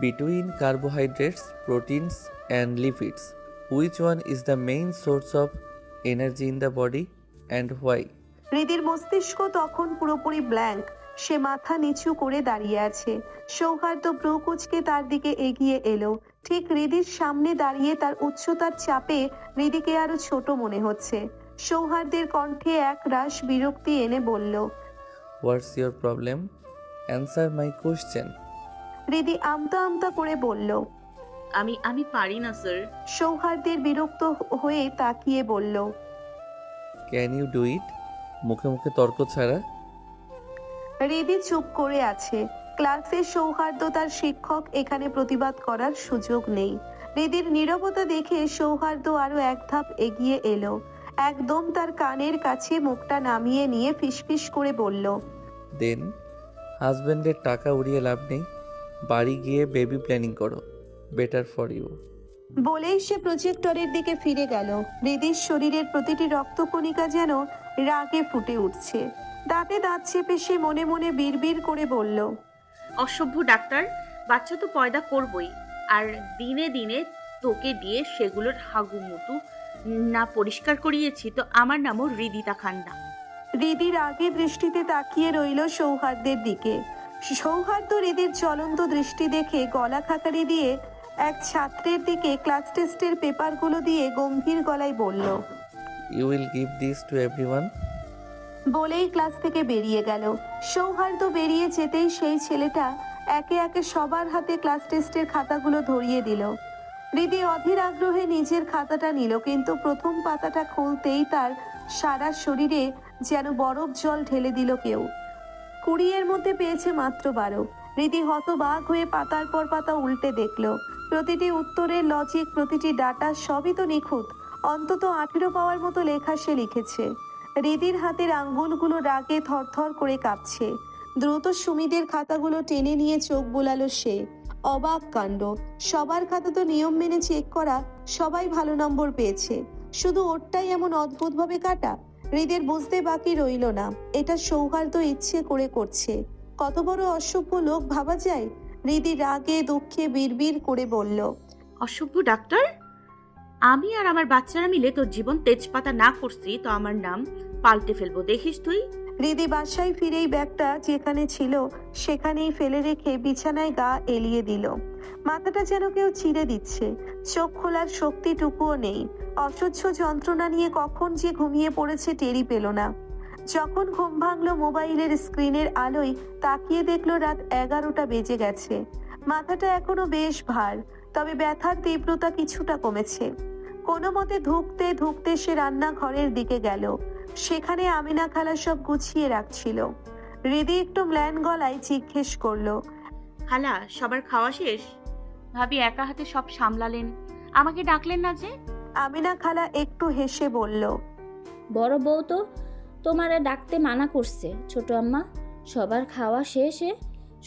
Between carbohydrates, proteins, and lipids, which one is the main source of energy in the body and why? হৃদির মস্তিষ্ক তখন পুরোপুরি blank. সে মাথা নিচু করে দাঁড়িয়ে আছে। সৌহার্দ্য ভ্রু কুঁচকে তার দিকে এগিয়ে এলো। ঠিক হৃদির সামনে দাঁড়িয়ে তার উচ্চতার চাপে হৃদিকে আরো ছোট মনে হচ্ছে। সৌহার্দ্যের কণ্ঠে এক রাশ বিরক্তি এনে বলল, What's your problem? Answer my question. হৃদি আমতা আমতা করে বলল। আমি পারি না স্যার। সৌহার্দ্যের বিরক্ত হয়ে তাকিয়ে বলল, Can you do it? মুখে মুখে তর্ক ছাড়া। হৃদি চুপ করে আছে। ক্লাসে সৌহার্দ্য তার শিক্ষক, এখানে প্রতিবাদ করার সুযোগ নেই। হৃদির নীরবতা দেখে সৌহার্দ্য আরো এক ধাপ এগিয়ে এলো। একদম তার কানের কাছে মুখটা নামিয়ে নিয়ে ফিসফিস করে বলল, দেন হাজব্যান্ডের টাকা উড়িয়ে লাভ নেই, বাড়ি গিয়ে বেবি প্ল্যানিং করো, বেটার ফর ইউ। বলেই সে প্রজেক্টরের দিকে ফিরে গেল। হৃদির শরীরের প্রতিটি রক্তকণিকা যেন রাগে ফুটে উঠছে। দাঁতে দাঁত চেপে সে মনে মনে বিড়বিড় করে বলল, অসভ্য ডাক্তার, বাচ্চা তো পয়দা করবই, আর দিনে দিনে তোকে দিয়ে সেগুলোর হাগুমুতু না পরিষ্কার করিয়েছি তো আমার নামও হৃদিতা খান্না। হৃদির আগে দৃষ্টিতে তাকিয়ে রইল সৌহার্দ্যের দিকে। সৌহার্দ্য হৃদির জ্বলন্ত দৃষ্টি দেখে গলা খাকারি দিয়ে এক ছাত্রের দিকে ক্লাস টেস্টের পেপারগুলো দিয়ে গম্ভীর গলায় বলল, you will give this to everyone. বলেই ক্লাস থেকে বেরিয়ে গেল। সৌহার্দ্য বেরিয়ে যেতেই সেই ছেলেটা একে একে সবার হাতে ক্লাস টেস্টের খাতাগুলো ধরিয়ে দিল। হৃদি অধীর আগ্রহে নিজের খাতাটা নিল, কিন্তু প্রথম পাতাটা খুলতেই তার সারা শরীরে যেন বরফ জল ঢেলে দিল কেউ। 20 এর মধ্যে পেয়েছে মাত্র 12। হৃদি হতবাক হয়ে পাতার পর পাতা উল্টে দেখলো। প্রতিটি উত্তরের লজিক, প্রতিটি ডাটা সবই তো নিখুঁত। অন্তত 18 পাওয়ার মতো লেখা সে লিখেছে। হৃদির হাতের আঙ্গুলগুলো রাগে থরথর করে কাঁপছে। দ্রুত সুমিদের খাতাগুলো টেনে নিয়ে চোখ বুলালো সে। অবাক কাণ্ড, সবার খাতা তো নিয়ম মেনে চেক করা, সবাই ভালো নম্বর পেয়েছে, শুধু ওরটাই এমন অদ্ভুতভাবে কাটা। হৃদের বুঝতে বাকি রইল না, এটা সৌহার্দ্য ইচ্ছে করে করছে। কত বড় অসভ্য লোক ভাবা যায়। হৃদি রাগে দুঃখে বিড়বিড় করে বলল, অসভ্য ডাক্তার, আমি আর আমার বাচ্চারা মিলে তোর জীবন তেজপাতা না করছি তো আমার নাম পাল্টে ফেলবো, দেখিস তুই। হৃদি বাসায় ফিরেই ব্যাগটা যেখানে ছিল সেখানেই ফেলে রেখে বিছানায় গা এলিয়ে দিল। মাথাটা যেন কেউ চিড়ে দিচ্ছে, চোখ খোলার শক্তিটুকুও নেই। অসহ্য যন্ত্রণা নিয়ে কখন যে ঘুমিয়ে পড়েছে টেরই পেল না। যখন ঘুম ভাঙলো মোবাইলের স্ক্রিনের আলোয় তাকিয়ে দেখলো রাত 11টা বেজে গেছে। মাথাটা এখনো বেশ ভার, তবে ব্যথার তীব্রতা কিছুটা কমেছে। কোনো মতে ধুঁকতে ধুঁকতে সে রান্নাঘরের দিকে গেল। সেখানে আমিনা খালা সব গুছিয়ে রাখছিল। হৃদি একটু ম্লান গলায় জিজ্ঞেস করলো, খালা, সবার খাওয়া শেষ? ভাবি একা হাতে সব সামলালেন, আমাকে ডাকলেন না যে? আমিনা খালা একটু হেসে বলল, বড় বউ তো তোমারে ডাকতে মানা করছে ছোট আম্মা। সবার খাওয়া শেষে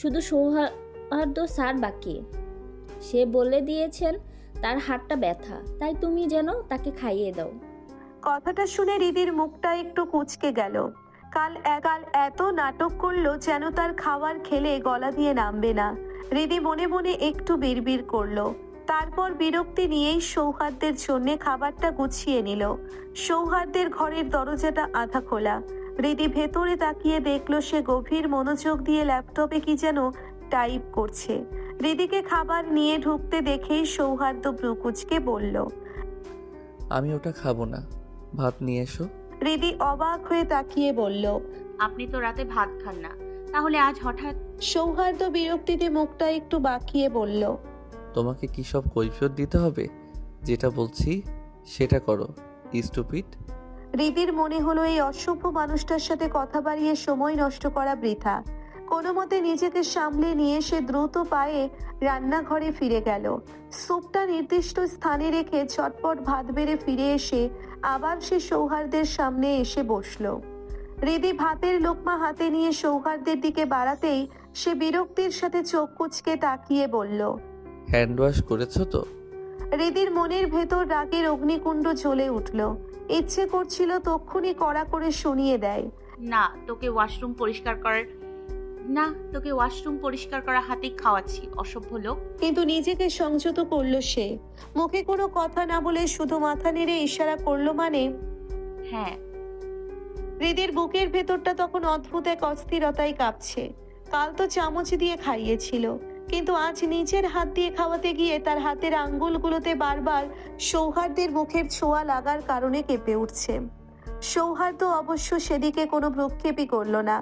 শুধু সৌহার্দ্য স্যার বাকি। সে বলে দিয়েছেন তার হাতটা ব্যথা, তাই তুমি যেন তাকে খাইয়ে দাও। কথাটা শুনে হৃদির মুখটা একটু কুঁচকে গেল। কাল এত নাটক করলো যেন তার খাবার খেলে গলা দিয়ে নামবে না। হৃদি মনে মনে একটু বিড়বিড় করলো। তারপর বিরক্তি নিয়েই সৌহার্দ্যের জন্য খাবারটা গুছিয়ে নিল। সৌহার্দ্যের ঘরের দরজাটা আধা খোলা। হৃদি ভেতরে তাকিয়ে দেখলো সে গভীর মনোযোগ দিয়ে ল্যাপটপে কি যেন টাইপ করছে। হৃদিকে খাবার নিয়ে ঢুকতে দেখেই সৌহার্দ্য ভ্রু কুঁচকে বলল, আমি ওটা খাবো না, ভাত নিয়ে এসো। হৃদি অবাক হয়ে তাকিয়ে বলল, আপনি তো রাতে ভাত খান না, তাহলে আজ হঠাৎ? সৌহার্দ্য বিরক্তিতে মুখটা একটু বাঁকিয়ে বলল, তোমাকে কি সব কৈফিয়ত দিতে হবে? যেটা বলছি সেটা করো, স্টুপিড। হৃদির মনে হলো এই অসভ্য মানুষটার সাথে কথা বাড়িয়ে সময় নষ্ট করা বৃথা। কোনো মতে নিজেকে সামলে নিয়ে সে দ্রুত পায়ে রান্নাঘরে ফিরে গেল। স্যুপটা নির্দিষ্ট স্থানে রেখে ঝটপট ভাত বেড়ে ফিরে এসে আবার সে সৌহার্দ্যের সামনে এসে বসলো। হৃদি ভাতের লোকমা হাতে নিয়ে সৌহার্দ্যের দিকে বাড়াতেই সে বিরক্তির সাথে চোখ কুঁচকে তাকিয়ে বলল, হ্যান্ড ওয়াশ করেছো তো? হৃদির মনের ভেতর রাগের অগ্নিকুণ্ড জ্বলে উঠল। ইচ্ছে করছিল তক্ষুনি কড়া করে শুনিয়ে দেয়। না, তোকে ওয়াশরুম পরিষ্কার করার না, তোকে ওয়াশরুম পরিষ্কার করা হাতেই খাওয়াচ্ছি, অসভ্য লোক। কিন্তু নিজেকে সংযত করলো সে। মুখে কোনো কথা না বলে শুধু মাথা নেড়ে ইশারা করলো, মানে হ্যাঁ। হৃদির বুকের ভেতরটা তখন অদ্ভুত এক অস্থিরতায় কাঁপছে। কাল তো চামচ দিয়ে খাইয়েছিল, কিন্তু আজ নিজের হাত দিয়ে খাওয়াতে গিয়ে তার হাতের আঙ্গুলগুলোতে বারবার সৌহার্দ্যের মুখের ছোঁয়া লাগার কারণে কেঁপে উঠছে। সৌহার্দ্য অবশ্য সেদিকে কোনো ভ্রুক্ষেপই করলো না।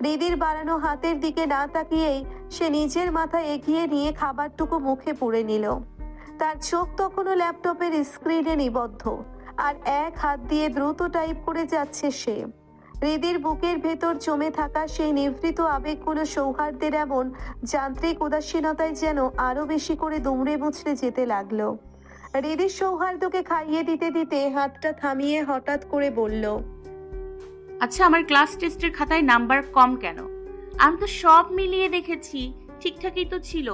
হৃদির বাড়ানো হাতের দিকে না তাকিয়েই সে নিজের মাথা এগিয়ে নিয়ে খাবারটুকু মুখে পুরে নিল। তার চোখ তখনও ল্যাপটপের স্ক্রিনে নিবদ্ধ, আর এক হাত দিয়ে দ্রুত টাইপ করে যাচ্ছে সে। হৃদির বুকের ভেতর জমে থাকা সেই নিভৃত আবেগগুলো সৌহার্দ্যের এমন যান্ত্রিক উদাসীনতায় যেন আরো বেশি করে দুমড়ে মুচড়ে যেতে লাগলো। হৃদি সৌহার্দ্যকে খাইয়ে দিতে দিতে হাতটা থামিয়ে হঠাৎ করে বলল, আচ্ছা, আমার ক্লাস টেস্টের খাতায় নাম্বার কম কেন? আমি তো সব মিলিয়ে দেখেছি, ঠিকঠাকই তো ছিল।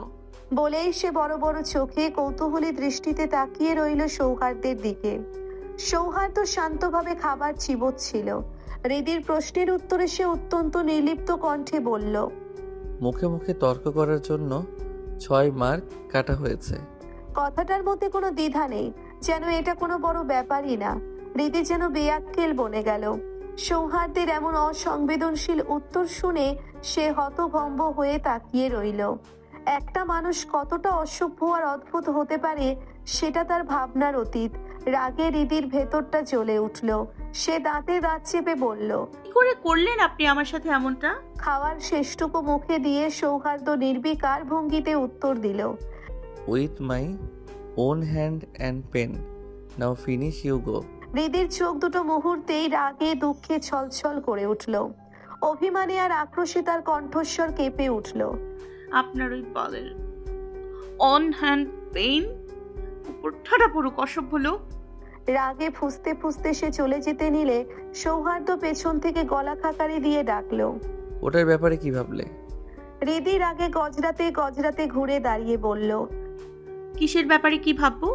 বলেই সে বড় বড় চোখে কৌতূহলী দৃষ্টিতে তাকিয়ে রইল সৌহার্দ্যের দিকে। সৌহার্দ্য শান্তভাবে খাবার চিবোচ্ছিল। হৃদির প্রশ্নের উত্তরে সে অত্যন্ত নির্লিপ্ত কণ্ঠে বলল, মুখে মুখে তর্ক করার জন্য 6 মার্ক কাটা হয়েছে। কথাটার মধ্যে কোনো দ্বিধা নেই, যেন এটা কোনো বড় ব্যাপারই না। হৃদি যেন বেয়াক্কেল বনে গেল। সৌহার্দ্যের এমন অসংবেদনশীল উত্তর শুনে সে হতভম্ব হয়ে তাকিয়ে রইল। একটা মানুষ কতটা অসভ্য আর অদ্ভুত হতে পারে সেটা তার ভাবনার অতীত। রাগে হৃদির ভেতরটা জ্বলে উঠল। সে দাঁতে দাঁত চেপে বলল, কি করে করলেন আপনি আমার সাথে এমনটা? খাওয়ার শেষটুকু মুখে দিয়ে সৌহার্দ্য নির্বিকার ভঙ্গিতে উত্তর দিল, with my own hand and pen. Now finish, you go. হৃদির চোখ দুটো মুহূর্তেই রাগে দুঃখে ছলছল করে উঠল। অভিমানে আর আক্রোশে তার কণ্ঠস্বর কেঁপে উঠল। আপনার ওই বলের অন হ্যান্ড পেইন উপর ঠাটা পড়ুক, অসভ্য লোক। রাগে ফুঁসতে ফুঁসতে সে চলে যেতে নিলে সৌহার্দ্য পেছন থেকে গলা খাকারি দিয়ে ডাকলো, ওটার ব্যাপারে কি ভাবলে? হৃদি রাগে গজরাতে গজরাতে ঘুরে দাঁড়িয়ে বলল, কিসের ব্যাপারে কি ভাববো?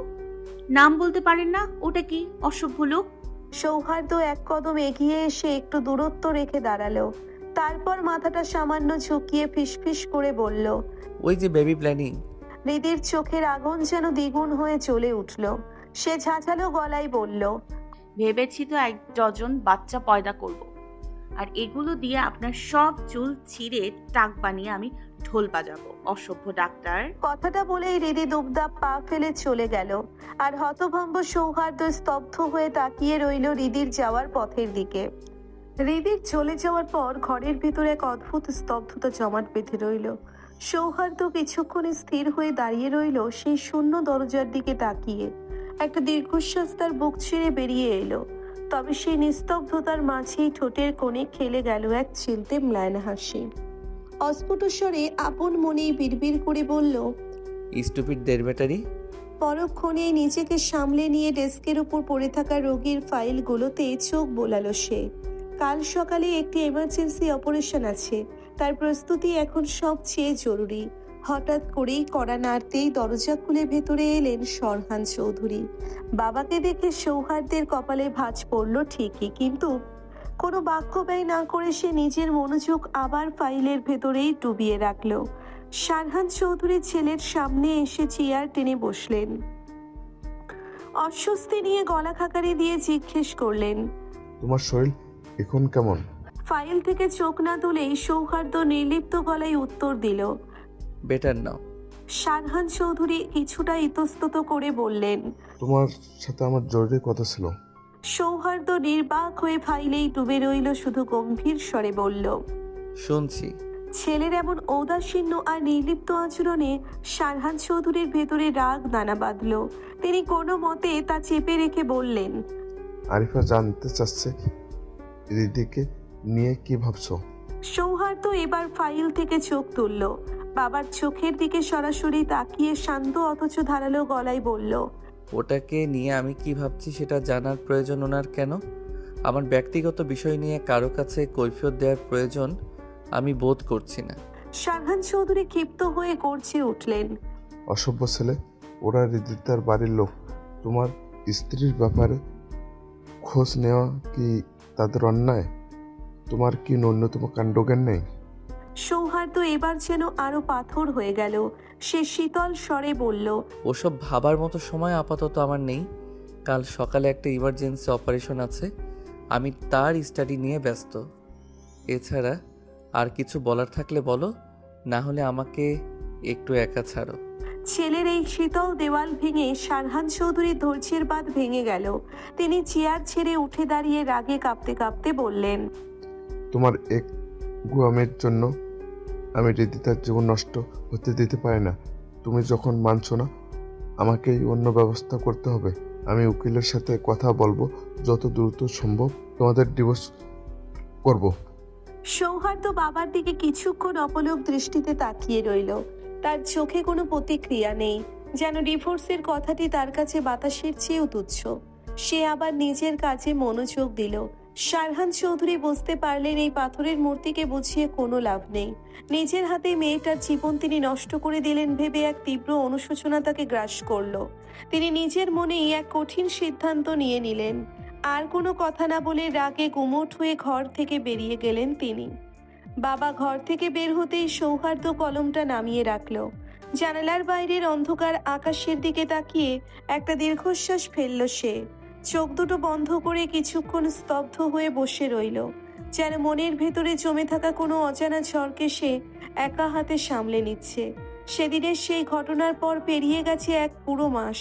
নাম বলতে পারেন না? ওটা কি, অসভ্য লোক? সৌহার্দ্য এক কদম এগিয়ে এসে একটু দূরত্ব রেখে দাঁড়ালো। তারপর মাথাটা সামান্য ঝুঁকিয়ে ফিসফিস করে বলল, ওই যে বেবি প্ল্যানিং। হৃদির চোখের আগুন যেন দ্বিগুণ হয়ে চলে উঠল। সে ঝাঁঝালো গলায় বলল, ভেবেছি তো 1 ডজন বাচ্চা পয়দা করব, আর এগুলো দিয়ে আপনার সব চুল ছিঁড়ে টাক বানিয়ে আমি ঢোল বাজাবো, অসভ্য ডাক্তার। কথাটা বলেই হৃদি দুবদাব পা ফেলে চলে গেল। আর হতভম্ব সৌহার্দ্য স্তব্ধ হয়ে তাকিয়ে রইল হৃদির যাওয়ার পথের দিকে। হৃদির চলে যাওয়ার পর ঘরের ভিতরে এক অদ্ভুত স্তব্ধতা জমাট বেঁধে রইল। সৌহার্দ্য কিছুক্ষণ স্থির হয়ে দাঁড়িয়ে রইল সেই শূন্য দরজার দিকে তাকিয়ে। একটা দীর্ঘশ্বাস তার বুক ছিঁড়ে বেরিয়ে এলো। তবে সেই নিস্তব্ধতার মাঝেই ঠোঁটের কোণে খেলে গেল এক চিলতে ম্লান হাসি। অস্ফুট স্বরে আপন মনেই বিড়বিড় করে বলল, স্টুপিড দের ব্যাটারি। পরক্ষণে নিজেকে সামলে নিয়ে ডেস্কের উপর পড়ে থাকা রোগীর ফাইলগুলোতে চোখ বোলালো সে। কাল সকালে একটি এমার্জেন্সি অপারেশন আছে, তার প্রস্তুতি এখন সবচেয়ে জরুরি। হঠাৎ করেই কড়া নাড়তেই দরজা খুলে ভেতরে এলেন সরহান চৌধুরী। বাবাকে দেখে সৌহার্দ্যের কপালে ভাঁজ পড়ল ঠিকই, কিন্তু কোনো বাক্য ব্যয় না করে সে নিজের মনোযোগ আবার ফাইলের ভেতরেই ডুবিয়ে রাখল। সারহান চৌধুরী ছেলের সামনে এসে চেয়ার টেনে বসলেন। অস্বস্তি নিয়ে গলা খাকারি দিয়ে জিজ্ঞেস করলেন, তোমার শরীর এখন কেমন? ফাইল থেকে চোখ না তুলেই সৌহার্দ্য নির্লিপ্ত গলায় উত্তর দিল, বেটার নাও। সারহান চৌধুরী কিছুটা ইতস্তত করে বললেন, তোমার সাথে আমার জরুরি কথা ছিল। সৌহার্দ্য নির্বাক হয়ে ফাইলেই ডুবে রইল, শুধু গম্ভীর স্বরে বলল, শুনছি। ছেলের এমন ঔদাসীন্য আর নির্লিপ্ত আচরণে সারহান চৌধুরীর ভেতরে রাগ দানা বাঁধল। তিনি কোনো মতে তা চেপে রেখে বললেন, আরিফা জানতে চাচ্ছে রিদিকে নিয়ে কি ভাবছো? সৌহার্দ্য এবার ফাইল থেকে চোখ তুলল। বাবার চোখের দিকে সরাসরি তাকিয়ে শান্ত অথচ ধারালো গলায় বলল, ওটাকে নিয়ে আমি কি ভাবছি সেটা জানার প্রয়োজন ওনার কেন? আমার ব্যক্তিগত বিষয় নিয়ে কারো কাছে কৈফিয়ত দেওয়ার প্রয়োজন আমি বোধ করছি না। সারহান চৌধুরী ক্ষিপ্ত হয়ে গর্জে উঠলেন, অসভ্য ছেলে, ওরা রিদিতার বাড়ির লোক। তোমার স্ত্রীর ব্যাপারে খোঁজ নেওয়া কি তাদের অন্যায়? তোমার কি ন্যূনতম কাণ্ডজ্ঞান নেই? সৌহার্দ্য এবার যেন আরো পাথর হয়ে গেল। সে শীতল স্বরে বলল, ওসব ভাবার মতো সময় আপাতত আমার নেই। কাল সকালে একটা ইমার্জেন্সি অপারেশন আছে, আমি তার স্টাডি নিয়ে ব্যস্ত। এছাড়া আর কিছু বলার থাকলে বলো, না হলে আমাকে একটু একা ছাড়ো। ছেলের এই শীতল দেওয়াল ভেঙে শারহান চৌধুরীর ধৈর্যের বাঁধ ভেঙে গেল। তিনি চেয়ার ছেড়ে উঠে দাঁড়িয়ে রাগে কাঁপতে কাঁপতে বললেন, তোমার এক গুয়ামের জন্য আমি রিদিতার জীবন নষ্ট হতে দিতে পারি না। তুমি যখন মানছো না, আমাকেই অন্য ব্যবস্থা করতে হবে। আমি উকিলের সাথে কথা বলবো, যত দ্রুত সম্ভব তোমাদের ডিভোর্স করব। সৌহার্দ্য বাবার দিকে কিছুক্ষণ অপলক দৃষ্টিতে তাকিয়ে রইল। তার চোখে কোনো প্রতিক্রিয়া নেই, যেন ডিভোর্সের কথাটি তার কাছে বাতাসের চেয়েও তুচ্ছ। সে আবার নিজের কাজে মনোযোগ দিল। শারহান চৌধুরী বুঝতে পারলেন এই পাথরের মূর্তিকে বুঝিয়ে কোনো লাভ নেই। নিজের হাতে মেয়েটার জীবন তিনি নষ্ট করে দিলেন ভেবে এক তীব্র অনুশোচনা তাকে গ্রাস করল। তিনি নিজের মনেই এক কঠিন সিদ্ধান্ত নিয়ে নিলেন। আর কোনো কথা না বলে রাগে গুমোট হয়ে ঘর থেকে বেরিয়ে গেলেন তিনি। বাবা ঘর থেকে বের হতেই সৌহার্দ্য কলমটা নামিয়ে রাখল। জানালার বাইরের অন্ধকার আকাশের দিকে তাকিয়ে একটা দীর্ঘশ্বাস ফেলল সে। চোখ দুটো বন্ধ করে কিছুক্ষণ স্তব্ধ হয়ে বসে রইল, যেন মনের ভেতরে জমে থাকা কোনো অজানা ঝড়কে সে একা হাতে সামলে নিচ্ছে। সেদিনের সেই ঘটনার পর পেরিয়ে গেছে এক পুরো মাস।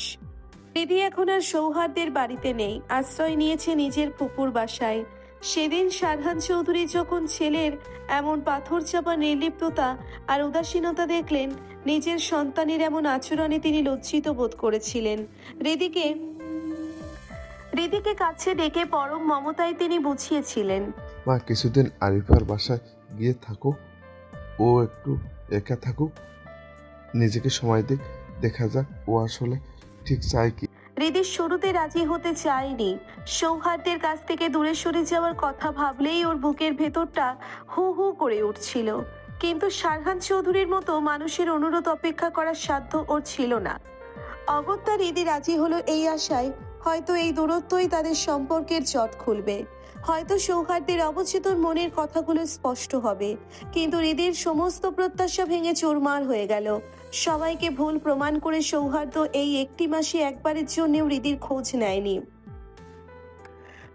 রিদি এখন আর সৌহার্দ্যের বাড়িতে নেই, আশ্রয় নিয়েছে নিজের ফুপুর বাসায়। সেদিন শারহান চৌধুরী যখন ছেলের এমন পাথর চাপা নির্লিপ্ততা আর উদাসীনতা দেখলেন, নিজের সন্তানের এমন আচরণে তিনি লজ্জিত বোধ করেছিলেন। রিদিকে কাছে ডেকে পরম মমতায় তিনি বুঝিয়েছিলেন, মা, কিছুদিন আরিফার বাসায় গিয়ে থাকো, ও একটু একা থাকুক, নিজেকে সময় দিক, দেখা যাক ও আসলে ঠিক চায় কি। রিদি শুরুতে রাজি হতে চায়নি। সৌহার্দ্যের কাছ থেকে দূরে সরে যাওয়ার কথা ভাবলেই ওর বুকের ভেতরটা হু হু করে উঠছিল। কিন্তু শারহান চৌধুরীর মতো মানুষের অনুরোধ অপেক্ষা করার সাধ্য ওর ছিল না। অগত্যা রিদি রাজি হলো এই আশায়, হয়তো এই দূরত্বই তাদের সম্পর্কের জট খুলবে, হয়তো সৌহার্দ্যের অবচেতন মনের কথাগুলো স্পষ্ট হবে। কিন্তু রিদির সমস্ত প্রত্যাশা ভেঙে চুরমার হয়ে গেল। সবাইকে ভুল প্রমাণ করে সৌহার্দ্য এই একটি মাসে একবারের জন্যও রিদির খোঁজ নেয়নি।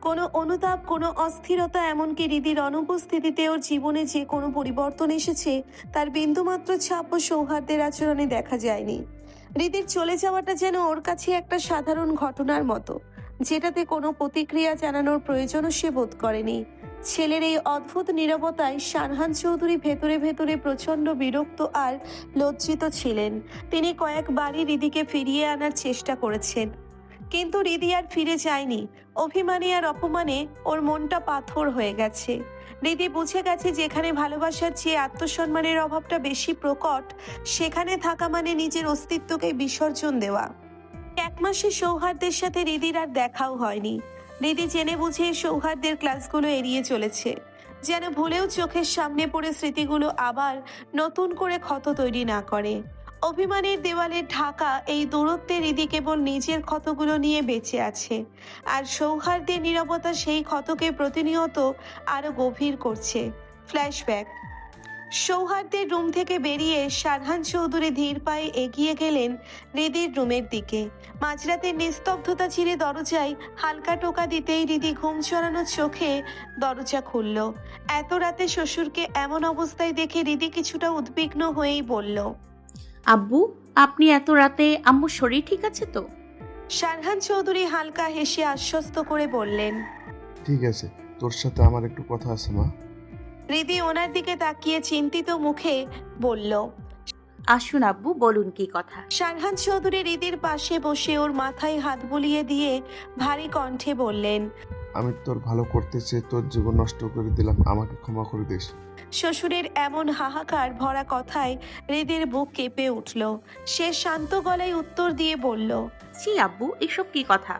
কোনো অনুতাপ, কোনো অস্থিরতা, এমনকি রিদির অনুপস্থিতিতে ওর জীবনে যে কোনো পরিবর্তন এসেছে তার বিন্দুমাত্র ছাপও সৌহার্দ্যের আচরণে দেখা যায়নি। রিদির চলে যাওয়াটা যেন ওর কাছে একটা সাধারণ ঘটনার মতো, যেটাতে কোনো প্রতিক্রিয়া জানানোর প্রয়োজনও সে বোধ করেনি। ছেলের এই অদ্ভুত নীরবতায় শারহান চৌধুরী ভেতরে ভেতরে প্রচণ্ড বিরক্ত আর লজ্জিত ছিলেন। তিনি কয়েকবারই রিদিকে ফিরিয়ে আনার চেষ্টা করেছেন, কিন্তু রিদি আর ফিরে যায়নি। অভিমানে আর অপমানে ওর মনটা পাথর হয়ে গেছে। রিদি বুঝে গেছে যেখানে ভালোবাসার চেয়ে আত্মসম্মানের অভাবটা বেশি প্রকট, সেখানে থাকা মানে নিজের অস্তিত্বকে বিসর্জন দেওয়া। এক মাসে সৌহার্দ্যের সাথে রিদির আর দেখাও হয়নি। রিদি জেনে বুঝে সৌহার্দ্যের ক্লাসগুলো এড়িয়ে চলেছে, যেন ভুলেও চোখের সামনে পড়ে স্মৃতিগুলো আবার নতুন করে ক্ষত তৈরি না করে। অভিমানের দেওয়ালে ঢাকা এই দূরত্বে রিদি কেবল নিজের ক্ষতগুলো নিয়ে বেঁচে আছে, আর সৌহার্দ্যের নীরবতা সেই ক্ষতকে প্রতিনিয়ত আরো গভীর করছে। ফ্ল্যাশব্যাক। সৌহার্দ্যের রুম থেকে বেরিয়ে শারহান চৌধুরী ধীর পায়ে এগিয়ে গেলেন রিদির রুমের দিকে। মাঝরাতের নিস্তব্ধতা চিরে দরজায় হালকা টোকা দিতেই রিদি ঘুম চড়ানো চোখে দরজা খুলল। এত রাতে শ্বশুরকে এমন অবস্থায় দেখে রিদি কিছুটা উদ্বিগ্ন হয়েই বলল, আব্বু, আপনি এত রাতে, আম্মুর শরীর ঠিক আছে তো? শারহান চৌধুরী হালকা হেসে আশ্বস্ত করে বললেন, ঠিক আছে, তোর সাথে আমার একটু কথা আছে মা। রিদি ওনার দিকে তাকিয়ে চিন্তিত মুখে বলল, আসুন আব্বু, বলুন কি কথা। শারহান চৌধুরী রিদির পাশে বসে ওর মাথায় হাত বুলিয়ে দিয়ে ভারী কণ্ঠে বললেন, আমি তোর ভালো করতে চেয়ে তোর জীবন নষ্ট করে দিলাম, আমাকে ক্ষমা করে দিস। শ্বশুরের এমন হাহাকার ভরা কথায় হৃদের বুক কেঁপে উঠল। সে শান্ত গলায় উত্তর দিয়ে বলল, জি আব্বু, এসব কি কথা?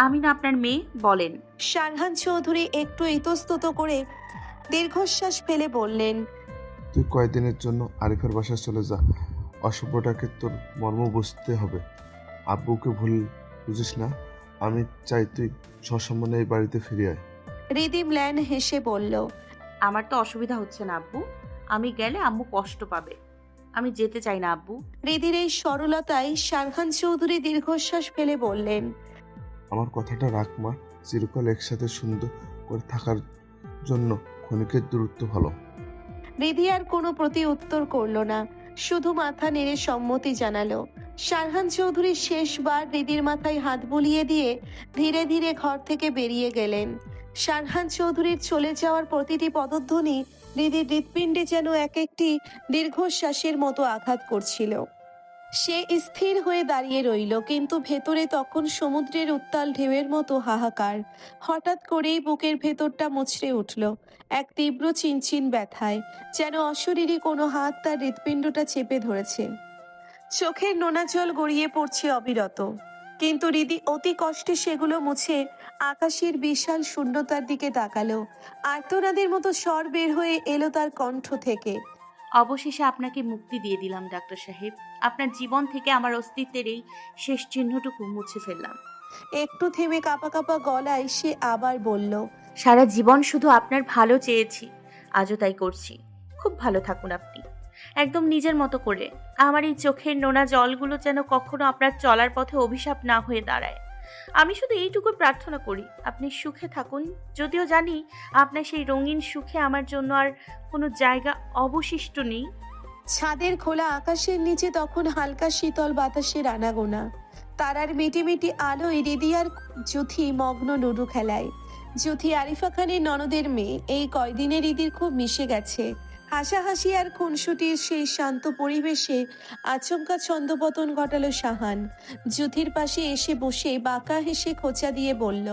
আমি না আপনার মেয়ে, বলেন। শারহান চৌধুরী একটু ইতস্তত করে দীর্ঘশ্বাস ফেলে বললেন, তুই কয়েকদিনের জন্য আরিফের বাসায় চলে যা। অসভ্যটাকে তোর মর্ম বুঝতে হবে। আব্বুকে ভুল বুঝিস না। আমি চাই তুই সসম্মানে এই বাড়িতে ফিরে আয়। হৃদি ম্লান হেসে বলল, আমার তো অসুবিধা হচ্ছে না আব্বু, আমি গেলে আম্মু কষ্ট পাবে। আমি যেতে চাই না আব্বু। হৃদির এই সরলতায় শারহান চৌধুরী দীর্ঘশ্বাস ফেলে বললেন, আমার কথাটা রাখ মা, চিরকাল একসাথে সুন্দর করে থাকার জন্য ক্ষণিকের দূরত্ব ভালো। হৃদি আর কোনো প্রতি উত্তর করলো না, শুধু মাথা নেড়ে সম্মতি জানালো। শারহান চৌধুরী শেষবার হৃদির মাথায় হাত বুলিয়ে দিয়ে ধীরে ধীরে ঘর থেকে বেরিয়ে গেলেন। শারহান চৌধুরীর চলে যাওয়ার প্রতিটি পদধ্বনি হৃদির হৃৎপিণ্ডে যেন এক একটি দীর্ঘশ্বাসের মতো আঘাত করছিল। সে স্থির হয়ে দাঁড়িয়ে রইল, কিন্তু ভেতরে তখন সমুদ্রের উত্তাল ঢেউয়ের মতো হাহাকার। হঠাৎ করেই বুকের ভেতরটা মুচড়ে উঠল এক তীব্র চিনচিন ব্যথায়, যেন অশরীরী কোনো হাত তার হৃৎপিণ্ডটা চেপে ধরেছে। চোখের নোনা জল গড়িয়ে পড়ছে অবিরত, কিন্তু হৃদি অতি কষ্টে সেগুলো মুছে আকাশের বিশাল শূন্যতার দিকে তাকালো। আর্তনাদের মতো স্বর বের হয়ে এলো তার কণ্ঠ থেকে, অবশেষে আপনাকে মুক্তি দিয়ে দিলাম ডাক্তার সাহেব। আপনার জীবন থেকে আমার অস্তিত্বের এই শেষ চিহ্নটুকু মুছে ফেললাম। একটু থেমে কাঁপা কাঁপা গলায় সে আবার বলল, সারা জীবন শুধু আপনার ভালো চেয়েছি, আজও তাই করছি। খুব ভালো থাকুন আপনি, একদম নিজের মতো করে। আমার এই চোখের নোনা জলগুলো যেন কখনো আপনার চলার পথে অভিশাপ না হয়ে দাঁড়ায়। আমি শুধু এইটুকু প্রার্থনা করি, আপনি সুখে থাকুন। যদিও জানি আপনার সেই রঙিন সুখে আমার জন্য আর কোনো জায়গা অবশিষ্ট নেই। ছাদের খোলা আকাশের নিচে তখন হালকা শীতল বাতাসের আনাগোনা, তারার মিটিমিটি আলোয় হৃদি আর জুথি মগ্ন লুডু খেলায়। জুথি আরিফা খানের ননদের মেয়ে, এই কয়দিনে হৃদির খুব মিশে গেছে। হাসাহাসি আর খুনসুটির সেই শান্ত পরিবেশে আচমকা ছন্দপতন ঘটালো শাহান। জুথির পাশে এসে বসে বাঁকা হেসে খোঁচা দিয়ে বলল,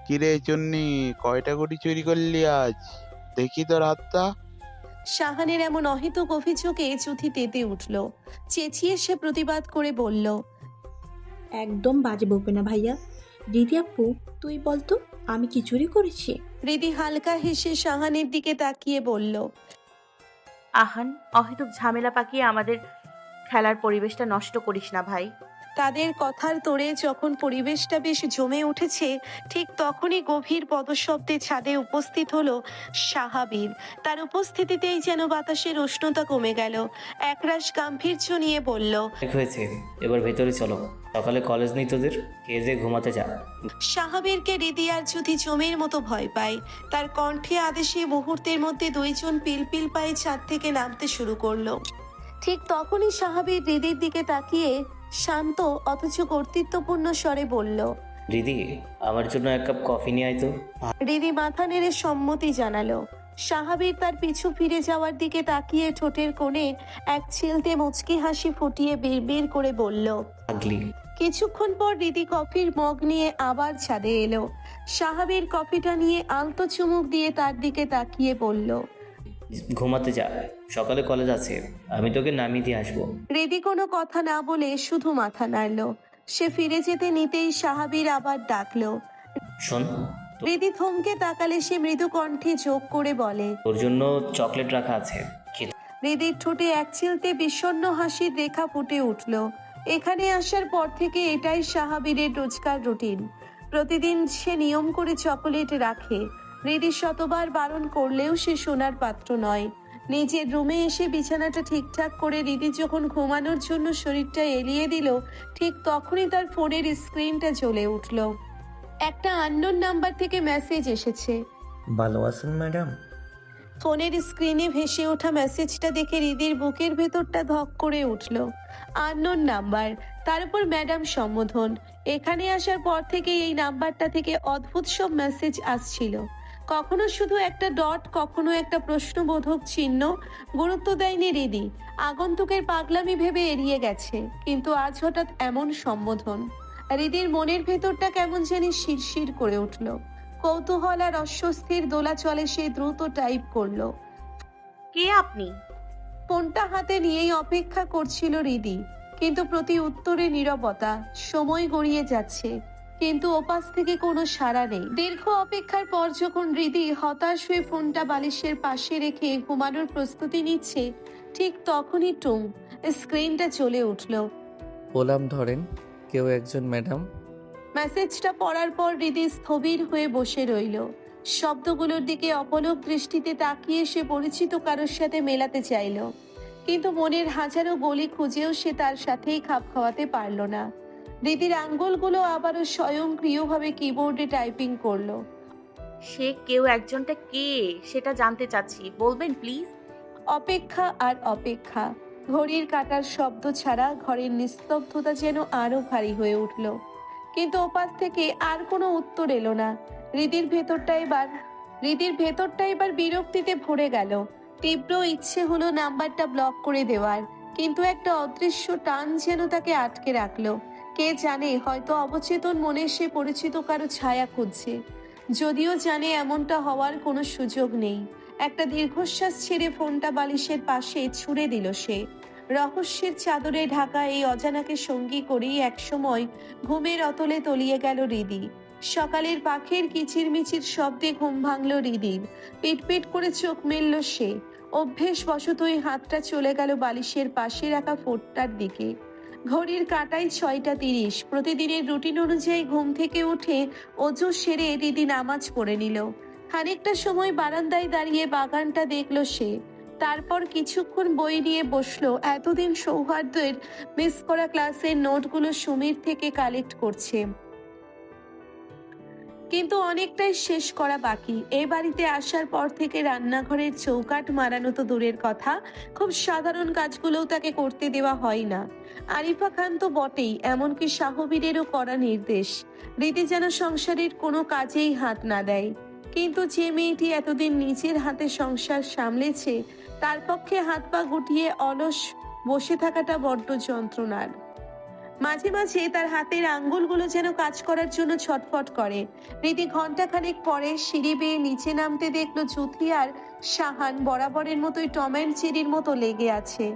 কিরে চন্নি, কয়টা গুটি চুরি করলি আজ? দেখি তোর হাতটা। শাহানের এমন অহেতুক অভিযোগে জুথি তেতে উঠল। চেঁচিয়ে সে প্রতিবাদ করে বলল, একদম বাজে বকবে না ভাইয়া। দিদি আপু, তুই বলতো আমি কি চুরি করেছি? হৃদি হালকা হেসে শাহানের দিকে তাকিয়ে বলল, আহান, অহেতুক ঝামেলা পাকিয়ে আমাদের খেলার পরিবেশটা নষ্ট করিস না ভাই। তাদের কথার তোড়ে যখন পরিবেশটা বেশ জমে উঠেছে, ঠিক তখনই গভীর পদশব্দে ছাদে উপস্থিত হলো সাহাবীর। তার উপস্থিতিতেই যেন বাতাসের উষ্ণতা কমে গেল। একরাশ গাম্ভীর্য নিয়ে বলল, অনেক হয়েছে, এবার ভেতরে চলো, সকালে কলেজ নেই তোদের, খেয়ে দিয়ে ঘুমাতে যা। সাহাবীরকে হৃদি আর জুথি জমের মতো ভয় পায়। তার কণ্ঠে আদেশে মুহূর্তের মধ্যে দুইজন পিলপিল পায়ে ছাদ থেকে নামতে শুরু করলো। ঠিক তখনই সাহাবীর হৃদির দিকে তাকিয়ে শান্ত অথচ কর্তৃত্বপূর্ণ স্বরে বলল, দিদি, আমার জন্য এক কাপ কফি নিয়ে আয় তো। হৃদি মাথা নেড়ে সম্মতি জানালো। সাহাবীর তার পিছু ফিরে যাওয়ার দিকে তাকিয়ে ঠোঁটের কোণে এক ছিলতে মুচকি হাসি ফুটিয়ে বিড়বিড় করে বলল। আগলি। কিছুক্ষণ পর হৃদি কফির মগ নিয়ে আবার ছাদে এলো। সাহাবীর কফিটা নিয়ে আলতো চুমুক দিয়ে তার দিকে তাকিয়ে বলল, ঘুমাতে যা, সকালে কলেজ আছে, আমি তোকে নামিয়ে দিয়ে আসবো। হৃদি কোনো কথা না বলে শুধু মাথা নাড়ল। সে ফিরে যেতে নিতেই সাহাবীর আবার ডাকলো। শোন, হৃদি থমকে তাকালে সে মৃদু কণ্ঠে যোগ করে বলে, তোর জন্য চকলেট রাখা আছে, খেতে। হৃদির ঠোঁটে এক চিলতে বিষণ্ণ হাসির রেখা ফুটে উঠল। এখানে আসার পর থেকে এটাই সাহাবীরের রোজকার রুটিন। প্রতিদিন সে নিয়ম করে চকোলেট রাখে। হৃদি শতবার বারণ করলেও সে শোনার পাত্র নয়। নিজের রুমে এসে বিছানাটা ঠিকঠাক করে হৃদি যখন ঘুমানোর জন্য শরীরটা এলিয়ে দিল, ঠিক তখনই তার ফোনের স্ক্রিনটা জ্বলে উঠল। একটা আননোন নাম্বার থেকে মেসেজ এসেছে। ভালো আছেন ম্যাডাম? ফোনের স্ক্রিনে ভেসে ওঠা মেসেজটা দেখে হৃদির বুকের ভেতরটা ধক করে উঠল। আননোন নাম্বার, তার উপর ম্যাডাম সম্বোধন। এখানে আসার পর থেকে এই নাম্বারটা থেকে অদ্ভুত সব মেসেজ আসছিল। কখনো শুধু একটা ডট, কখনো একটা প্রশ্নবোধক চিহ্ন। গুরুত্ব দেয়নি হৃদি, আগন্তুকের পাগলামি ভেবে এড়িয়ে গেছে। কিন্তু আজ হঠাৎ এমন সম্বোধন, হৃদির মনের ভেতরটা কেমন জানি শিরশির করে উঠল। কৌতূহল আর অস্বস্তির দোলা চলে সে দ্রুত টাইপ করলো। কে আপনি? ফোনটা হাতে নিয়েই অপেক্ষা করছিল হৃদি, কিন্তু প্রতি উত্তরে নীরবতা। সময় গড়িয়ে যাচ্ছে, কিন্তু ওপাশ থেকে কোনো সাড়া নেই। দীর্ঘ অপেক্ষার পর যখন হৃদি হতাশ হয়ে ফোনটা বালিশের পাশে রেখে ঘুমানোর প্রস্তুতি নিচ্ছে, ঠিক তখনই টুং স্ক্রিনটা চলে উঠল। বললাম ধরেন, কেউ একজন ম্যাডাম। মেসেজটা পড়ার পর হৃদি স্থবির হয়ে বসে রইল। শব্দগুলোর দিকে অপলক দৃষ্টিতে তাকিয়ে সে পরিচিত কারোর সাথে মেলাতে চাইল, কিন্তু মনের হাজারো গলি খুঁজেও সে তার সাথেই খাপ খাওয়াতে পারল না। দিদির আঙ্গুলগুলো আবারও স্বয়ংক্রিয়ভাবে কিবোর্ডে টাইপিং করলো। সে কেউ একজনটা কে সেটা জানতে চাচ্ছি, বলবেন প্লিজ? অপেক্ষা আর অপেক্ষা। ঘড়ির কাঁটার শব্দ ছাড়া ঘরের নিস্তব্ধতা যেন আরো ভারী হয়ে উঠল, কিন্তু ওপাশ থেকে আর কোনো উত্তর এলো না। হৃদির ভেতরটা এবার বিরক্তিতে ভরে গেল। তীব্র ইচ্ছে হলো নাম্বারটা ব্লক করে দেওয়ার, কিন্তু একটা অদৃশ্য টান যেন তাকে আটকে রাখলো। কে জানে, হয়তো অবচেতন মনে সে পরিচিত কারো ছায়া খুঁজছে, যদিও জানে এমনটা হওয়ার কোনো সুযোগ নেই। একটা দীর্ঘশ্বাস ছেড়ে ফোনটা বালিশের পাশে ছুঁড়ে দিল সে। রহস্যের চাদরে ঢাকা এই অজানাকে সঙ্গী করেই একসময় ঘুমের অতলে তলিয়ে গেল হৃদি। সকালের পাখির কিচিরমিচির শব্দে ঘুম ভাঙল হৃদির। পিটপিট করে চোখ মেলল সে। অভ্যেস বশতই হাতটা চলে গেল বালিশের পাশে রাখা ফোনটার দিকে। ঘড়ির কাঁটায় 6:30। প্রতিদিনের রুটিন অনুযায়ী ঘুম থেকে উঠে অজু সেরে হৃদি নামাজ পড়ে নিল। খানিকটা সময় বারান্দায় দাঁড়িয়ে বাগানটা দেখল সে। তারপর কিছুক্ষণ বই নিয়ে বসলো। এতদিন সৌহার্দ্যের মিস করা ক্লাসের নোটগুলো সুমির থেকে কালেক্ট করছে, কিন্তু অনেকটাই শেষ করা বাকি। এই বাড়িতে আসার পর থেকে রান্নাঘরের চৌকাঠ মারানো তো দূরের কথা, খুব সাধারণ কাজগুলোও তাকে করতে দেওয়া হয় না। আরিফা খান তো বটেই, এমনকি শাহবীরেরও করা নির্দেশ রীতি যেন সংসারের কোনো কাজেই হাত না দেয়। কিন্তু যে মেয়েটি এতদিন নিজের হাতে সংসার সামলেছে, তার পক্ষে হাত পা গুটিয়ে অলস বসে থাকাটা বড্ড যন্ত্রণার। মাঝে মাঝে তার হাতের আঙ্গুলগুলো যেন কাজ করার জন্য ছটফট করে। রীতি ঘন্টাখানেক পরে সিঁড়ি বেয়ে নিচে নামতে দেখলো জুথি আর শাহান বরাবরের মতোই টম অ্যান্ড জেরির মতো লেগে আছে।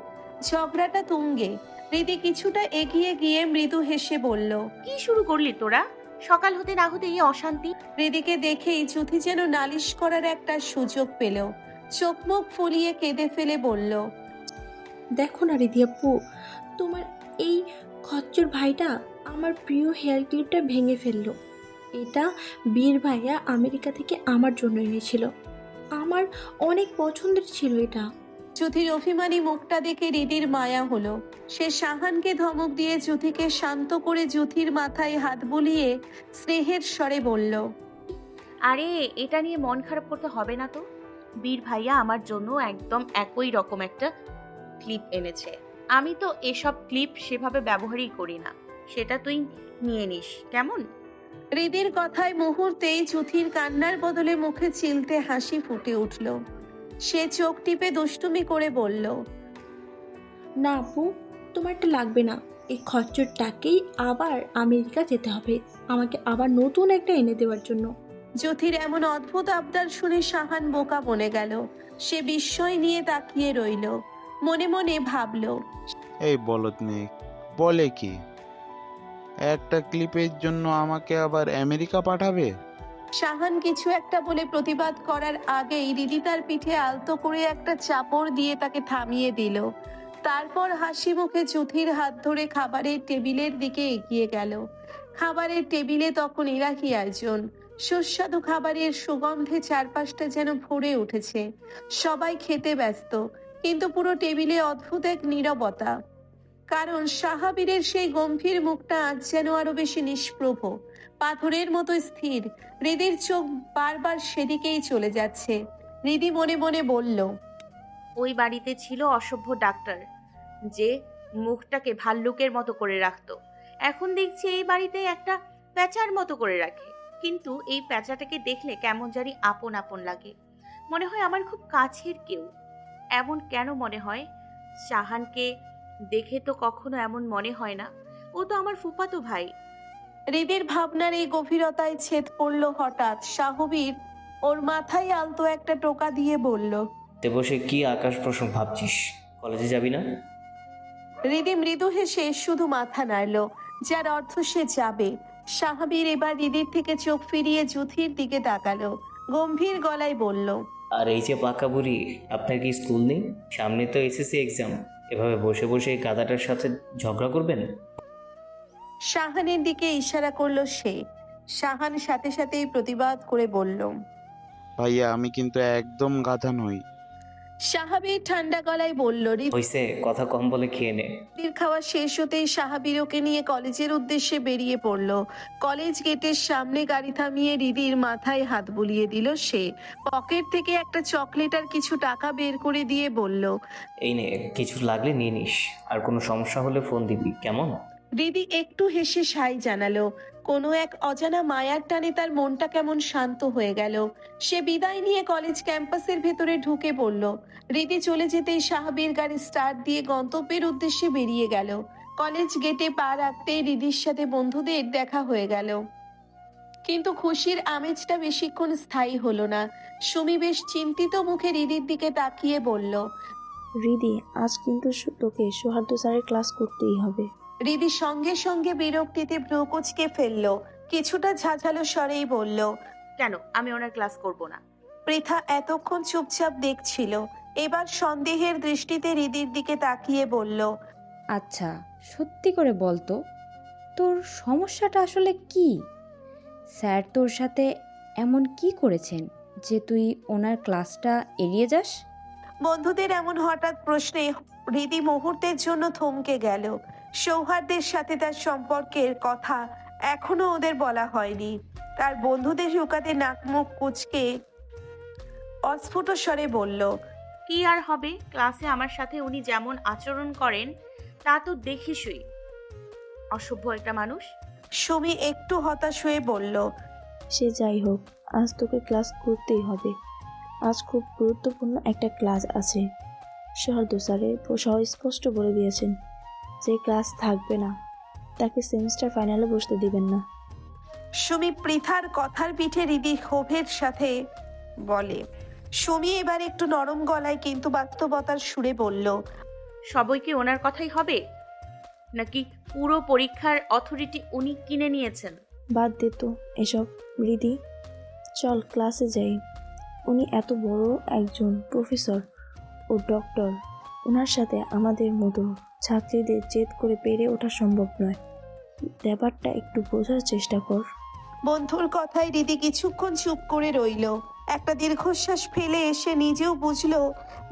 ঝগড়াটা তুঙ্গে। রীতি কিছুটা এগিয়ে গিয়ে মৃদু হেসে বলল, কি শুরু করলি তোরা? সকাল হতে না হতে এই অশান্তি। হৃদিকে দেখেই জুথি যেন নালিশ করার একটা সুযোগ পেল। চোখ মুখ ফুলিয়ে কেঁদে ফেলে বলল, দেখো না রিদি আপু, তোমার এই খচ্চর ভাইটা আমার প্রিয় হেয়ার ক্লিপটা ভেঙে ফেললো। এটা বীর ভাইয়া আমেরিকা থেকে আমার জন্য এনেছিল, আমার অনেক পছন্দের ছিল এটা। জুথির অভিমানী মুখটা দেখে হৃদির মায়া হলো। সে শাহানকে ধমক দিয়ে জুথিকে শান্ত করে জুথির মাথায় হাত বুলিয়ে স্নেহের স্বরে বলল, আরে এটা নিয়ে মন খারাপ করতে হবে না তো। বীর ভাইয়া আমার জন্য একদম একই রকম একটা ক্লিপ এনেছে। আমি তো এসব ক্লিপ সেভাবে ব্যবহারই করি না, সেটা তুই নিয়ে নিস কেমন? হৃদির কথায় মুহূর্তেই জুথির কান্নার বদলে মুখে চিলতে হাসি ফুটে উঠল। সে চোখ টিপে দুষ্টুমি করে বলল, না আপু, তোমারটা লাগবে না। এই খচ্চরটাকেই আবার আমেরিকা যেতে হবে আমাকে আবার নতুন একটা এনে দেওয়ার জন্য। জুথির এমন অদ্ভুত আবদার শুনে শাহান বোকা বনে গেল। সে বিস্ময় নিয়ে তাকিয়ে রইল। মনে মনে ভাবল, এই বলদ মেয়ে বলে কি, একটা ক্লিপের জন্য আমাকে আবার আমেরিকা পাঠাবে? শাহান কিছু একটা বলে প্রতিবাদ করার আগেই হৃদি তার পিঠে আলতো করে একটা চাপড় দিয়ে তাকে থামিয়ে দিল। তারপর হাসি মুখে জুথির হাত ধরে খাবারের টেবিলের দিকে এগিয়ে গেল। খাবারের টেবিলে তখন ইরাকি আয়োজন। সুস্বাদু খাবারের সুগন্ধে চারপাশটা যেন ভরে উঠেছে। সবাই খেতে ব্যস্ত, কিন্তু পুরো টেবিলে অদ্ভুত এক নীরবতা। কারণ সাহাবীরের সেই গম্ভীর মুখটা আজ যেন আরো বেশি নিষ্প্রভ, পাথরের মতো স্থির। হৃদির চোখ বারবার সেদিকেই চলে যাচ্ছে। হৃদি মনে মনে বলল, ওই বাড়িতে ছিল অসভ্য ডাক্তার, যে মুখটাকে ভাল্লুকের মতো করে রাখতো। এখন দেখছি এই বাড়িতে একটা প্যাঁচার মতো করে রাখে। কিন্তু এই প্যাঁচাটাকে দেখলে কেমন জানি আপন আপন লাগে, মনে হয় আমার খুব কাছের কেউ। এমন কেন মনে হয়? শাহানকে দেখে তো কখনো এমন মনে হয় না, ও তো আমার ফুফাতো ভাই। হৃদির ভাবনার এই গভীরতায় ছেদ পড়ল হঠাৎ। সাহবীর ওর মাথায় আলতো একটা টোকা দিয়ে বলল, তে বসে কি আকাশ প্রশ্ন ভাবছিস? কলেজে যাবি না? হৃদি মৃদু হেসে শুধু মাথা নাড়ল, যার অর্থ সে যাবে। সাহাবীর এবার হৃদির থেকে চোখ ফিরিয়ে জুথির দিকে তাকালো, গম্ভীর গলায় বলল, আর এই যে পাকা বুড়ি, আপনার কি স্কুল নেই? সামনে তো এসএসসি এক্সাম, এভাবে বসে বসে এই গাধাটার সাথে ঝগড়া করবেন? শাহানের দিকে ইশারা করলো সে। শাহান সাথে সাথেই প্রতিবাদ করে বলল, ভাইয়া আমি কিন্তু একদম গাধা নই। সাহাবীর ঠান্ডা গলায় বলল। হইছে, কথা কম বলে খেয়ে নে। রিদির খাওয়া শেষ হতেই সাহাবীর ওকে নিয়ে কলেজের উদ্দেশ্যে বেরিয়ে পড়ল। কলেজ গেটের সামনে গাড়ি থামিয়ে রিদির মাথায় হাত বুলিয়ে দিল সে। পকেট থেকে একটা চকলেট আর কিছু টাকা বের করে দিয়ে বলল। এই নে, কিছু লাগলে নিয়ে নিস, আর কোনো সমস্যা হলে ফোন দিবি, কেমন? রিদি একটু হেসে সাই জানালো। কোনো এক অজানা মায়ার টানে তার মনটা কেমন শান্ত হয়ে গেল। সে বিদায় নিয়ে কলেজ ক্যাম্পাসের ভেতরে ঢুকে পড়ল। রিদি চলে যেতেই সাহাবীর গাড়ি স্টার্ট দিয়ে গন্তব্যের উদ্দেশ্যে বেরিয়ে গেল। কলেজ গেটে পা রাখতেই রিদির সাথে বন্ধুদের দেখা হয়ে গেল, কিন্তু খুশির আমেজটা বেশিক্ষণ স্থায়ী হলো না। সুমি বেশ চিন্তিত মুখে রিদির দিকে তাকিয়ে বলল। রিদি, আজ কিন্তু তোকে সৌহার্দ্য স্যারের ক্লাস করতেই হবে। রিদি সঙ্গে সঙ্গে বিরক্তিতে ভ্রু কুঁচকে ফেলল। কিছুটা ঝাঁঝালো স্বরেই বলল। কেন আমি ওনার ক্লাস করব না? পৃথা এতক্ষণ চুপচাপ দেখছিল, এবার সন্দেহের দৃষ্টিতে রিদির দিকে তাকিয়ে বলল। আচ্ছা, সত্যি করে বলতো, তোর সমস্যাটা আসলে কি? স্যার তোর সাথে এমন কি করেছেন যে তুই ওনার ক্লাসটা এড়িয়ে যাস? বন্ধুদের এমন হঠাৎ প্রশ্নে হৃদি মুহূর্তের জন্য থমকে গেল। সৌহার্দ্যের সাথে তার সম্পর্কের কথা এখনো ওদের বলা হয়নি। তার বন্ধুদের লুকাতে নাক মুখ কুঁচকে অস্ফুট স্বরে বলল। কি আর হবে, ক্লাসে আমার সাথে উনি যেমন আচরণ করেন তা তো দেখিসই, অসভ্য একটা মানুষ। সুমি একটু হতাশ হয়ে বলল। সে যাই হোক, আজ তোকে ক্লাস করতেই হবে। আজ খুব গুরুত্বপূর্ণ একটা ক্লাস আছে। সৌহার্দ্য স্যারের স্পষ্ট বলে দিয়েছেন যে ক্লাস থাকবে না তাকে সেমিস্টার ফাইনালে বসতে দিবেন না। সুমি পৃথার কথার পিঠে রিদি ক্ষোভের সাথে বলে। সুমি এবার একটু নরম গলায় কিন্তু বাস্তবতার সুরে বলল। সবই কি ওনার কথাই হবে, নাকি পুরো পরীক্ষার অথরিটি উনি কিনে নিয়েছেন? বাদ দে তো এসব রিদি, চল ক্লাসে যাই। উনি এত বড় একজন প্রফেসর ও ডক্টর, ওনার সাথে আমাদের মতো ছাত্রীদের জেদ করে পেরে ওঠা সম্ভব নয়। ব্যাপারটা একটু বোঝার চেষ্টা কর। বন্ধুর কথায় রিদি কিছুক্ষণ চুপ করে রইল। একটা দীর্ঘশ্বাস ফেলে এসে নিজেও বুঝলো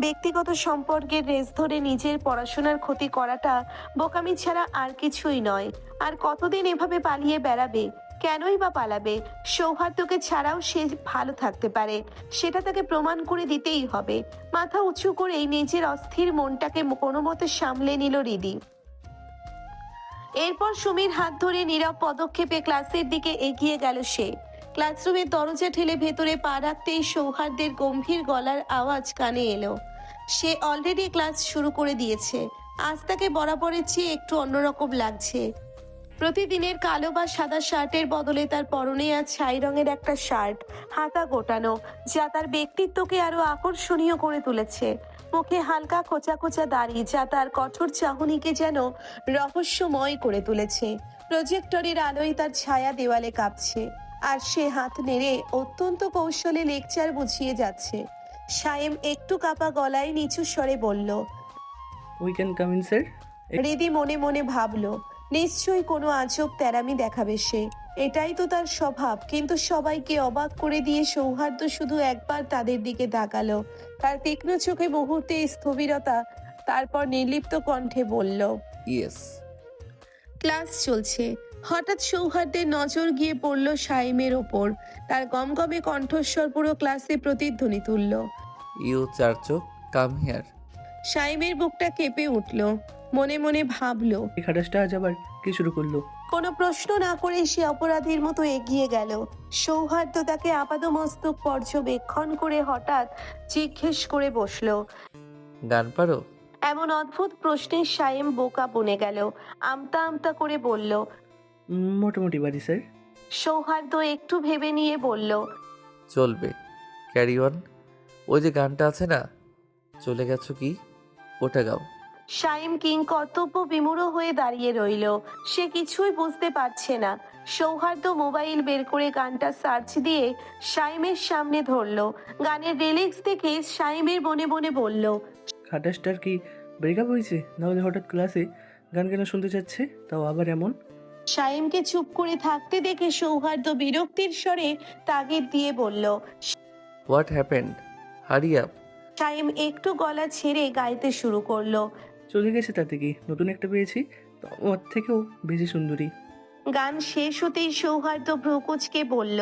ব্যক্তিগত সম্পর্কের রেস ধরে নিজের পড়াশোনার ক্ষতি করাটা বোকামি ছাড়া আর কিছুই নয়। আর কতদিন এভাবে পালিয়ে বেড়াবে? কেনই বা পালাবে? সৌহার্দ্যকে ছাড়াও সে ভালো থাকতে পারে, সেটা তাকে প্রমাণ করে দিতেই হবে। মাথা উঁচু করেই নিজের অস্থির মনটাকে কোনো মতে সামলে নিল রিদি। এরপর সুমির হাত ধরে নীরব পদক্ষেপে ক্লাসের দিকে এগিয়ে গেল সে। ক্লাসরুমের দরজা ঠেলে ভেতরে পা রাখতেই সৌহার্দ্যের গম্ভীর গলার আওয়াজ কানে এলো। সে অলরেডি ক্লাস শুরু করে দিয়েছে। আজ তাকে বরাবরের চেয়ে একটু অন্যরকম লাগছে। প্রতিদিনের কালো বা সাদা শার্টের বদলে তার পরনে আজ ছাই রঙের একটা শার্ট, হাতা গোটানো, যা তার ব্যক্তিত্বকে আরো আকর্ষণীয় করে তুলেছে। মুখে হালকা খোঁচা খোঁচা দাড়ি, যা তার কঠোর চাহনিকে যেন রহস্যময় করে তুলেছে। প্রজেক্টরের আলোয় তার ছায়া দেওয়ালে কাঁপছে, আর সে হাত নেড়ে অত্যন্ত কৌশলে লেকচার বুঝিয়ে যাচ্ছে। সায়েম একটু কাঁপা গলায় নিচু স্বরে বলল। We can come in sir. Ridi মনে মনে ভাবলো, নিশ্চয়ই কোনো আজব তেরামি দেখাবে সে, এটাই তো তার স্বভাব। কিন্তু সবাইকে অবাক করে দিয়ে সৌহার্দ্য শুধু একবার তাদের দিকে তাকালো। তার তীক্ষ্ণ চোখে মুহূর্তে স্থবিরতা, তারপর নির্লিপ্ত কণ্ঠে বলল। ইয়েস। ক্লাস চলছে। হঠাৎ সৌহার্দ্যের নজর গিয়ে পড়ল সাইমের ওপর। তার গমগমে কণ্ঠস্বর পুরো ক্লাসে প্রতিধ্বনি তুলল। ইউ চার চোখ, কাম হিয়ার। সাইমের বুকটা কেঁপে উঠল। মনে মনে ভাবলো, এই খাটাসটা আজ আবার কি শুরু করলো? কোনো প্রশ্ন না করে সে অপরাধীর মতো এগিয়ে গেল। সৌহার্দ্য তাকে আপাদমস্তক পর্যবেক্ষণ করে হঠাৎ জিজ্ঞেস করে বসলো। গান পারো? এমন অদ্ভুত প্রশ্নে সায়েম বোকা বনে গেল। আমতা আমতা করে বলল। মোটামুটি বাড়ি স্যার। সৌহার্দ্য একটু ভেবে নিয়ে বলল। চলবে, ক্যারি অন। ওই যে গানটা আছে না, চলে গেছো কি, ওটা গাও। সায়েম কিং কর্তব্য বিমূঢ় হয়ে দাঁড়িয়ে রইল। সে কিছুই বুঝতে পারছে না। সৌহার্দ্য মোবাইল বের করে গানটা সার্চ দিয়ে সায়েমের সামনে ধরলো। গানের রিলিক্স দেখে সায়েমের মনে মনে বলল। খাটাসটার কি ব্রেকআপ হয়েছে? নাহলে হঠাৎ ক্লাসে গান কেন শুনতে চাচ্ছে, তাও আবার এমন? সায়েমকে চুপ করে থাকতে দেখে সৌহার্দ্য বিরক্তির স্বরে তাগিদ দিয়ে বলল। What happened? Hurry up. শাইম একটু গলা ছেড়ে গাইতে শুরু করলো। চলে গেছে তাতে কি, নতুন একটা পেয়েছি, তো ওর থেকেও বেশি সুন্দরী। গান শেষ হতেই সৌহার্দ্য ভ্রুকুচকে বলল,